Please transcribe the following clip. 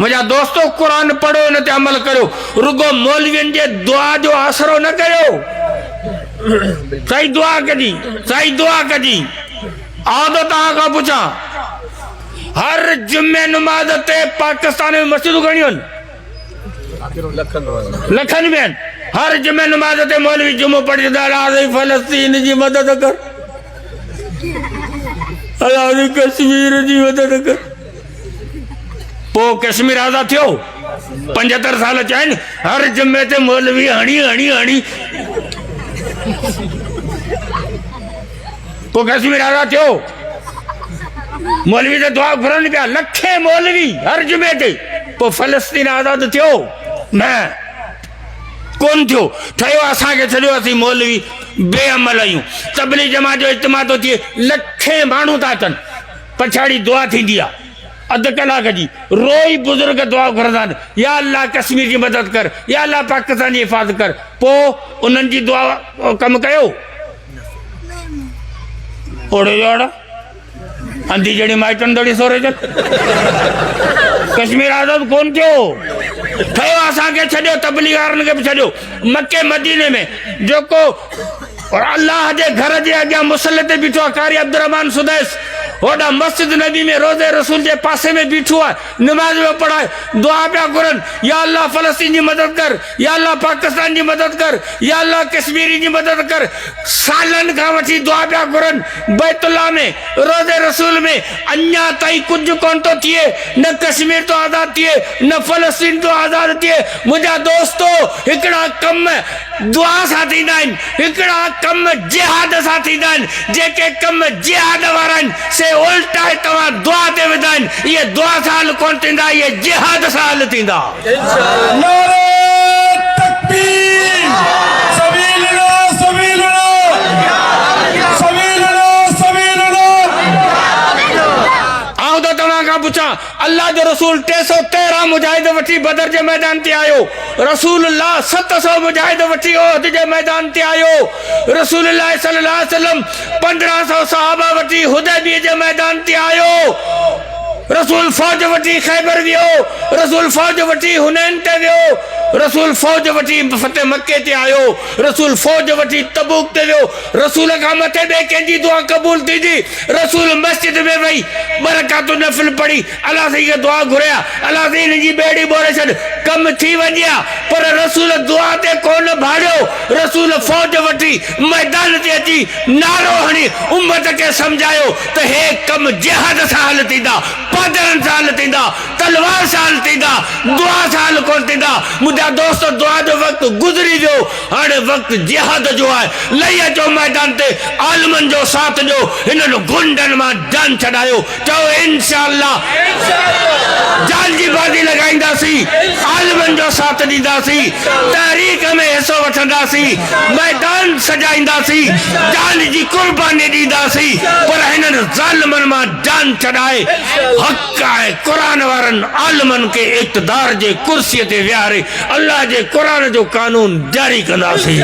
मुझा दोस्तों कुरान पढ़ो न ते अमल करो रुगो मौलवियन जे दुआ जो आसरो न कयो सही दुआ कदी आओ तो तहां का पूछा हर जुम्मे नमाज ते पाकिस्तान में मस्जिद घणियूं लखन में हर जुम्मे नमाज ते मौलवी जुमो पढ़ी फलस्तीन जी मदद कर अलादी कश्मीर जी मदद कर पो कश्मीर आजाद थियो 75 साल चाहिए हर जुम्मे ते मौलवी हणी हणी हणी पो कश्मीर आजाद थियो मौलवी ते दुआ घुरन पिया लखे मौलवी हर जुम्मे ते पो फलस्तीन आजाद थियो न कोन थियो थयो असा के छड़ियो असी मौलवी बेअमल आयूं तबलीग जमात जो इज्तिमा तो थिए लखे माण्हू था अचनि पछाड़ी दुआ थींदी आहे अध कलाक जी रोई बुजुर्ग दुआ घुरंदा आहिनि या अल्लाह कश्मीर की मदद कर या अल्लाह पाकिस्तान की हिफ़ाज़त कर पो उन्हनि जी दुआ कम कयो ओड़े जोड़ा अंधी जड़ी माइटन दड़ी सोरे जन कश्मीर आजाद कोन थियो थयो असा के छड़ियो तबलीग वारन के छड़ियो मक्के मदीने में जोको और अल्लाह जे घर जे अगे मुसल्ले ते बीठो कारी अब्दुर्रहमान सुदैस होड़ा मस्जिद नबी में रोजे रसूल के पासे में बीठो है नमाज में पढ़ा है दुआ पिया कुरन या अल्लाह फलस्तीन की मदद कर या अल्लाह पाकिस्तान की मदद कर या अल्लाह कश्मीरी की मदद कर सालन का वठी दुआ पिया कुरन बैतुल्लाह में रोजे रसूल में अन्या ताई कुछ कोन तो थिए न कश्मीर तो आजाद थिए न फलस्तीन तो आजाद थिए मुझा दोस्तों हिकड़ा कम दुआ सा थींदा आहिनि हिकड़ा कम जिहाद सा थींदा आहिनि जेके कम जिहाद वारा आहिनि से उल्टा तवा दुआ ते विधा आहिनि ये दुआ साल कोन थींदा ये जिहाद साल थींदा नारे तकबीर सबीलुल्लाह सबीलुल्लाह सबीलुल्लाह सबीलुल्लाह आओ तो तव्हां खां पुछां अल्लाह जो रसूल 313 मुजाहिद वठी बदर जे मैदान ते आयो रसूलुल्लाह 700 मुजाहिद वठी ओहद जे मैदान ते आयो रसूलुल्लाह सल्लल्लाहु अलैहि वसल्लम 1500 सहाबा वठी हुदैबिया जे मैदान ते आयो रसूल फौज वठी खैबर वियो रसूल फौज वठी हुनैन ते वियो रसूल फौज वठी फतेह मक्के ते आयो रसूल फौज वठी तबूक ते वियो रसूल का मथे बे कंहिंजी दुआ कबूल थी थी रसूल मस्जिद में वही बरकातु नफिल पढ़ी अल्लाह से दुआ घुरिया अल्लाह से इनजी बेड़ी बोरे छॾ कम थी वञिया पर रसूल दुआ ते कोन भाड़ियो रसूल फौज वठी मैदान ते अची नारो हणी उम्मत के समझायो त हे कम जिहाद सां हल थींदा पादरन सां हल थींदा तलवार सां हल थींदा दुआ सां हल कोन थींदा मुंहिंजा दोस्त दुआ जो वक्त गुज़री वियो हाणे वक्त जिहाद जो आहे लही अचो मैदान ते आलमन जो साथ ॾियो हिननि गुंडनि मां जान छॾायो चओ इंशाअल्लाह जान जी बाज़ी लॻाईंदासीं आलमन जो साथ ॾींदासीं तहरीक में हिसो वठंदासीं मैदान सजाईंदासीं जान जी कुर्बानी ॾींदासीं पर हिननि ज़ालिमनि मां जान छॾाए हक़ आहे क़ुरान वारनि आलमन के इक़्तिदार जे कुर्सीअ ते विहारे अल्लाह जे क़ुरान जो कानून जारी कंदासीं।